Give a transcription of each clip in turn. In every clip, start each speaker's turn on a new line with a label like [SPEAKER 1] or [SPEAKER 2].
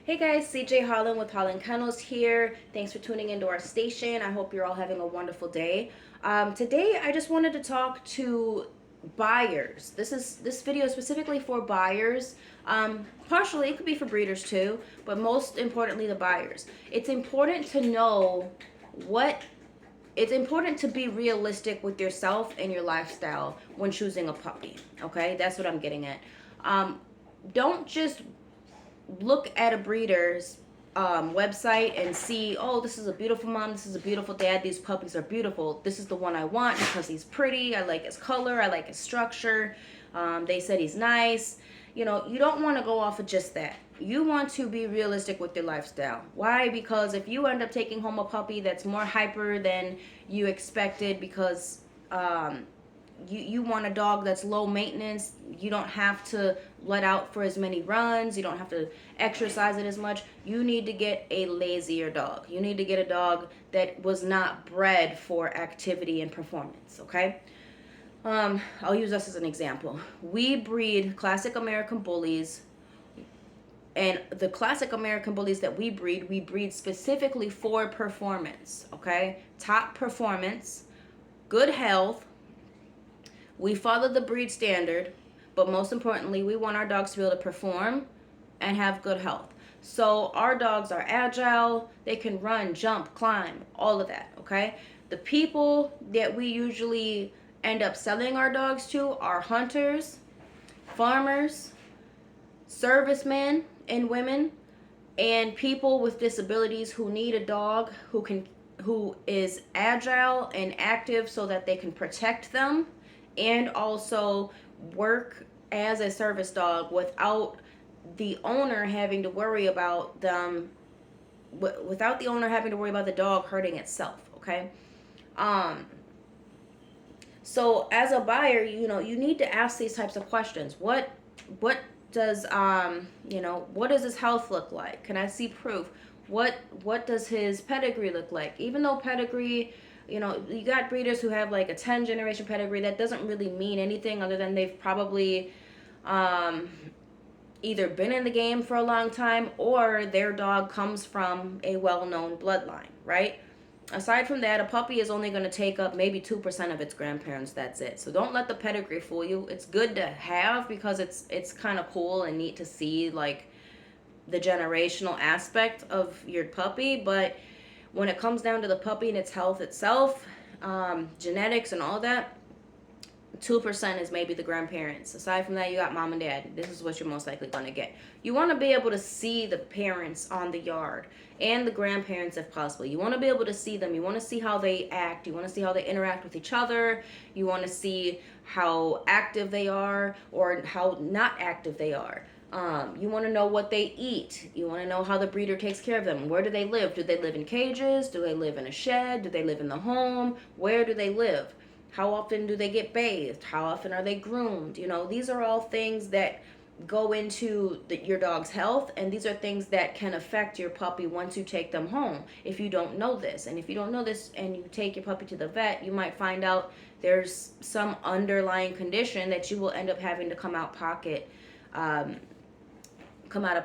[SPEAKER 1] Hey guys, CJ Holland with Holland Kennels here. Thanks for tuning into our station. I hope you're all having a wonderful day. Today, I just wanted to talk to buyers. This video is specifically for buyers. Partially, it could be for breeders too, but most importantly, the buyers. It's important to know what. It's important to be realistic with yourself and your lifestyle when choosing a puppy. Okay, that's what I'm getting at. Don't just look at a breeder's website and see, oh, this is a beautiful mom, this is a beautiful dad, these puppies are beautiful, this is the one I want because he's pretty, I like his color, I like his structure, they said he's nice. You know, you don't want to go off of just that. You want to be realistic with your lifestyle. Why? Because if you end up taking home a puppy that's more hyper than you expected because you want a dog that's low maintenance, you don't have to let out for as many runs, you don't have to exercise it as much, you need to get a lazier dog. You need to get a dog that was not bred for activity and performance, okay? I'll use us as an example. We breed classic American bullies, and the classic American bullies that we breed specifically for performance, okay? Top performance, good health. We follow the breed standard, but most importantly, we want our dogs to be able to perform and have good health. So our dogs are agile, they can run, jump, climb, all of that, okay? The people that we usually end up selling our dogs to are hunters, farmers, servicemen and women, and people with disabilities who need a dog who is agile and active so that they can protect them and also work as a service dog without the owner having to worry about them, without the owner having to worry about the dog hurting itself, okay? So as a buyer, you know, you need to ask these types of questions. What does what does his health look like? Can I see proof? What does his pedigree look like? Even though pedigree, you know, you got breeders who have like a 10 generation pedigree, that doesn't really mean anything other than they've probably either been in the game for a long time or their dog comes from a well-known bloodline, right? Aside from that, a puppy is only going to take up maybe 2% of its grandparents. That's it. So don't let the pedigree fool you. It's good to have because it's kind of cool and neat to see like the generational aspect of your puppy, but when it comes down to the puppy and its health itself, genetics and all that, 2% is maybe the grandparents. Aside from that, you got mom and dad. This is what you're most likely going to get. You want to be able to see the parents on the yard and the grandparents if possible. You want to be able to see them. You want to see how they act. You want to see how they interact with each other. You want to see how active they are or how not active they are. You want to know what they eat. You want to know how the breeder takes care of them. Where do they live? Do they live in cages? Do they live in a shed? Do they live in the home? Where do they live? How often do they get bathed? How often are they groomed? You know, these are all things that go into your dog's health, and these are things that can affect your puppy once you take them home if you don't know this. And if you don't know this and you take your puppy to the vet, you might find out there's some underlying condition that you will end up having to come out of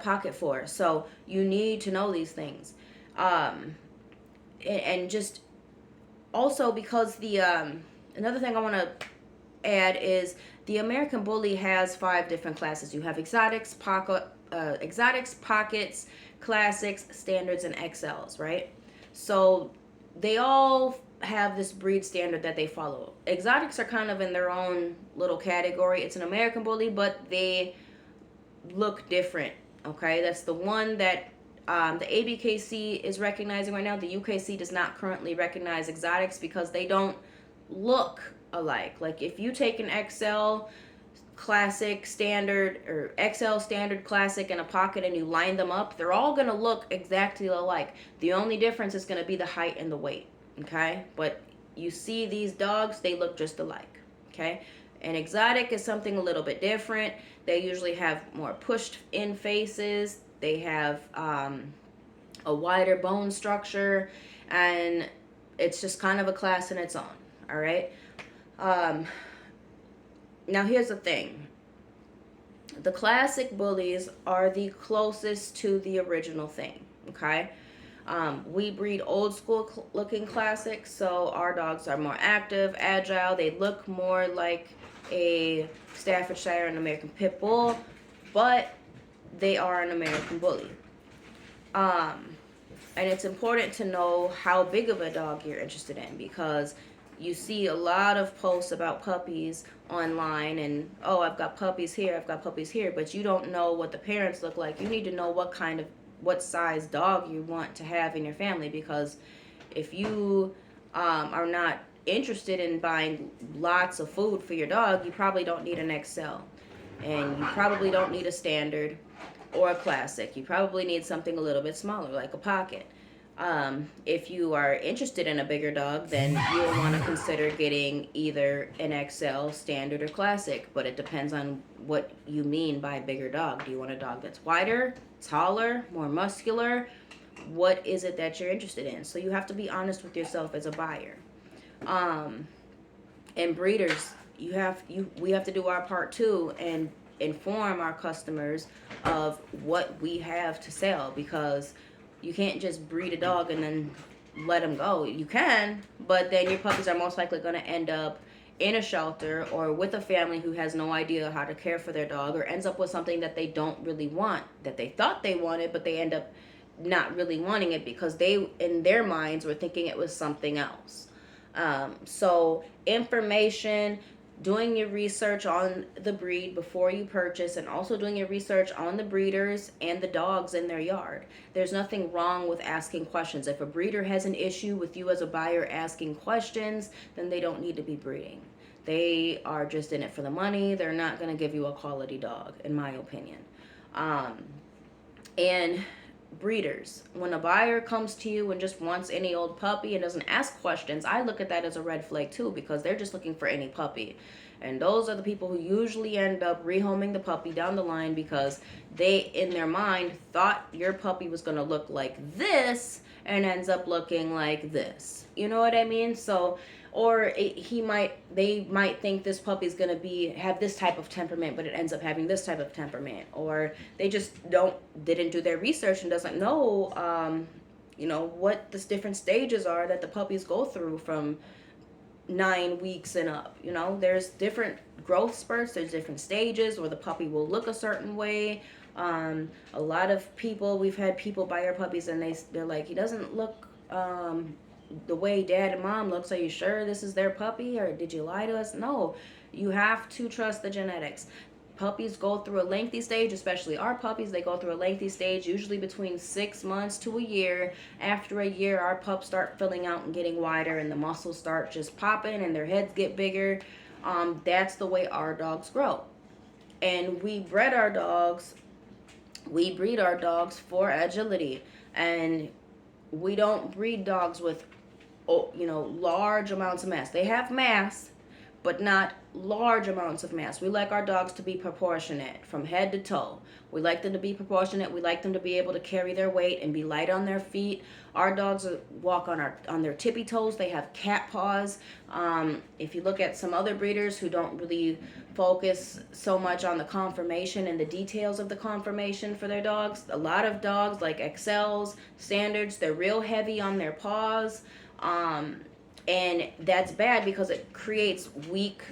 [SPEAKER 1] pocket for. So you need to know these things. And just also because another thing I want to add is the American Bully has 5 different classes. You have exotics, pockets, classics, standards, and XLs, right? So they all have this breed standard that they follow. Exotics are kind of in their own little category. It's an American Bully, but they look different, okay? That's the one that the ABKC is recognizing right now. The UKC does not currently recognize exotics because they don't look alike. Like if you take an XL classic standard or XL standard classic and a pocket and you line them up, they're all going to look exactly alike. The only difference is going to be the height and the weight, okay? But you see these dogs, they look just alike, okay? An exotic is something a little bit different. They usually have more pushed in faces. They have a wider bone structure, and it's just kind of a class in its own. All right. Now here's the thing. The classic bullies are the closest to the original thing, okay? We breed old school looking classics, so our dogs are more active, agile. They look more like a Staffordshire and American Pit Bull, but they are an American Bully. Um, and it's important to know how big of a dog you're interested in, because you see a lot of posts about puppies online, and oh, I've got puppies here, I've got puppies here, but you don't know what the parents look like. You need to know what size dog you want to have in your family, because if you are not interested in buying lots of food for your dog, you probably don't need an XL, and you probably don't need a standard or a classic. You probably need something a little bit smaller, like a pocket. If you are interested in a bigger dog, then you'll want to consider getting either an XL, standard, or classic. But it depends on what you mean by bigger dog. Do you want a dog that's wider, taller, more muscular? What is it that you're interested in? So you have to be honest with yourself as a buyer. And breeders, we have to do our part too, and inform our customers of what we have to sell, because you can't just breed a dog and then let them go. You can, but then your puppies are most likely going to end up in a shelter or with a family who has no idea how to care for their dog, or ends up with something that they don't really want, that they thought they wanted, but they end up not really wanting it because they, in their minds, were thinking it was something else. So information, doing your research on the breed before you purchase, and also doing your research on the breeders and the dogs in their yard. There's nothing wrong with asking questions. If a breeder has an issue with you as a buyer asking questions, then they don't need to be breeding. They are just in it for the money. They're not going to give you a quality dog, in my opinion. And breeders, when a buyer comes to you and just wants any old puppy and doesn't ask questions, I look at that as a red flag too, because they're just looking for any puppy. And those are the people who usually end up rehoming the puppy down the line, because they, in their mind, thought your puppy was going to look like this and ends up looking like this. You know what I mean? So, or they might think this puppy's going to have this type of temperament, but it ends up having this type of temperament. Or they just didn't do their research and doesn't know, what the different stages are that the puppies go through from 9 weeks and up. There's different growth spurts, there's different stages, or the puppy will look a certain way. A lot of people, we've had people buy our puppies and they're like, he doesn't look the way dad and mom looks. Are you sure this is their puppy, or did you lie to us? No, you have to trust the genetics. Puppies go through a lengthy stage, especially our puppies. They go through a lengthy stage, usually between 6 months to a year. After a year, our pups start filling out and getting wider, and the muscles start just popping, and their heads get bigger. That's the way our dogs grow. And we breed our dogs for agility, and we don't breed dogs with large amounts of mass. They have mass, but not large amounts of mass. We like our dogs to be proportionate from head to toe. We like them to be proportionate. We like them to be able to carry their weight and be light on their feet. Our dogs walk on their tippy toes. They have cat paws. If you look at some other breeders who don't really focus so much on the conformation and the details of the conformation for their dogs, a lot of dogs like XLs, standards, they're real heavy on their paws. And that's bad because it creates weak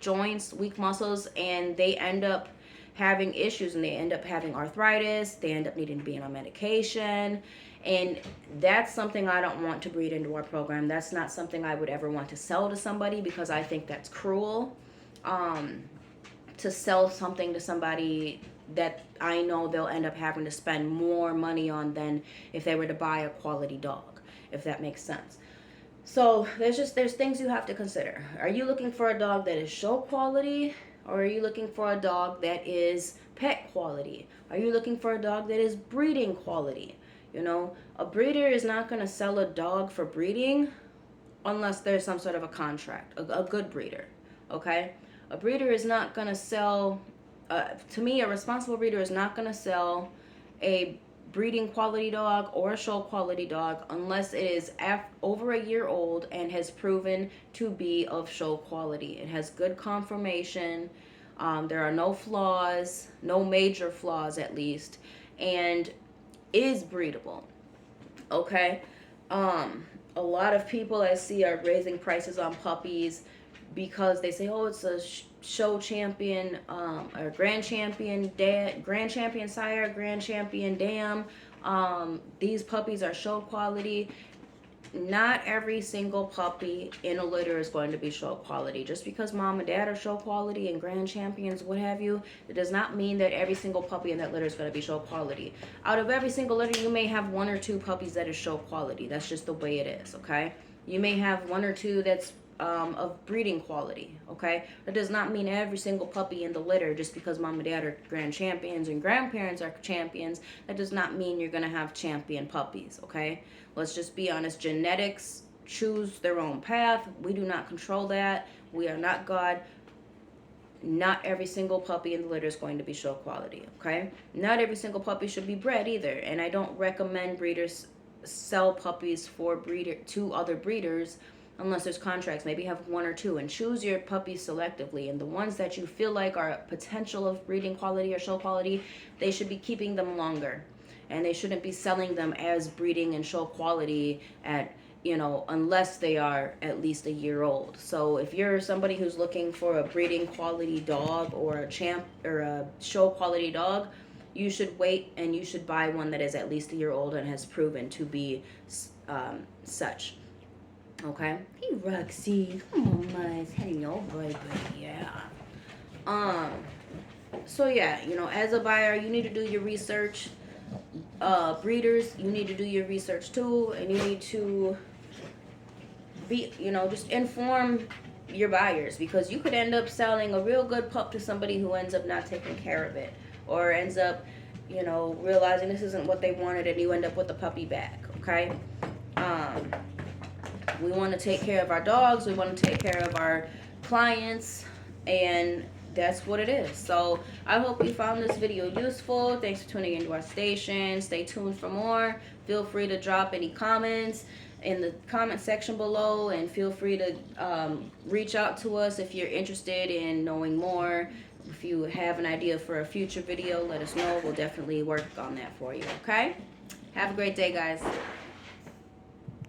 [SPEAKER 1] joints, weak muscles, and they end up having issues, and they end up having arthritis. They end up needing to be on medication, and that's something I don't want to breed into our program. That's not something I would ever want to sell to somebody, because I think that's cruel, to sell something to somebody that I know they'll end up having to spend more money on than if they were to buy a quality dog, if that makes sense. So there's things you have to consider. Are you looking for a dog that is show quality, or are you looking for a dog that is pet quality? Are you looking for a dog that is breeding quality? A breeder is not going to sell a dog for breeding unless there's some sort of a contract, a good breeder, okay? A breeder is not going to sell, to me, a responsible breeder is not going to sell a breeding quality dog or a show quality dog unless it is over a year old and has proven to be of show quality. It has good conformation. There are no flaws, no major flaws at least, and is breedable. Okay. A lot of people I see are raising prices on puppies because they say, oh, it's a show champion, or grand champion dad, grand champion sire, grand champion dam. These puppies are show quality. Not every single puppy in a litter is going to be show quality. Just because mom and dad are show quality and grand champions, what have you, it does not mean that every single puppy in that litter is going to be show quality. Out of every single litter, you may have 1 or 2 puppies that is show quality. That's just the way it is, okay? You may have 1 or 2 that's of breeding quality, okay? That does not mean every single puppy in the litter, just because mom and dad are grand champions and grandparents are champions, that does not mean you're gonna have champion puppies, okay? Let's just be honest. Genetics choose their own path. We do not control that. We are not God. Not every single puppy in the litter is going to be show quality, okay? Not every single puppy should be bred either, and I don't recommend breeders sell puppies to other breeders unless there's contracts. Maybe have 1 or 2 and choose your puppies selectively, and the ones that you feel like are potential of breeding quality or show quality, they should be keeping them longer, and they shouldn't be selling them as breeding and show quality at, unless they are at least a year old. So if you're somebody who's looking for a breeding quality dog or a show quality dog, you should wait and you should buy one that is at least a year old and has proven to be such. Okay. Hey, Roxy. Come on, my hello, baby. Yeah. So yeah, as a buyer, you need to do your research. Breeders, you need to do your research too, and you need to be, just inform your buyers, because you could end up selling a real good pup to somebody who ends up not taking care of it, or ends up, realizing this isn't what they wanted, and you end up with the puppy back. Okay. We want to take care of our dogs. We want to take care of our clients, and that's what it is. So I hope you found this video useful. Thanks for tuning into our station. Stay tuned for more. Feel free to drop any comments in the comment section below, and feel free to reach out to us if you're interested in knowing more. If you have an idea for a future video, let us know. We'll definitely work on that for you. Okay? Have a great day, guys.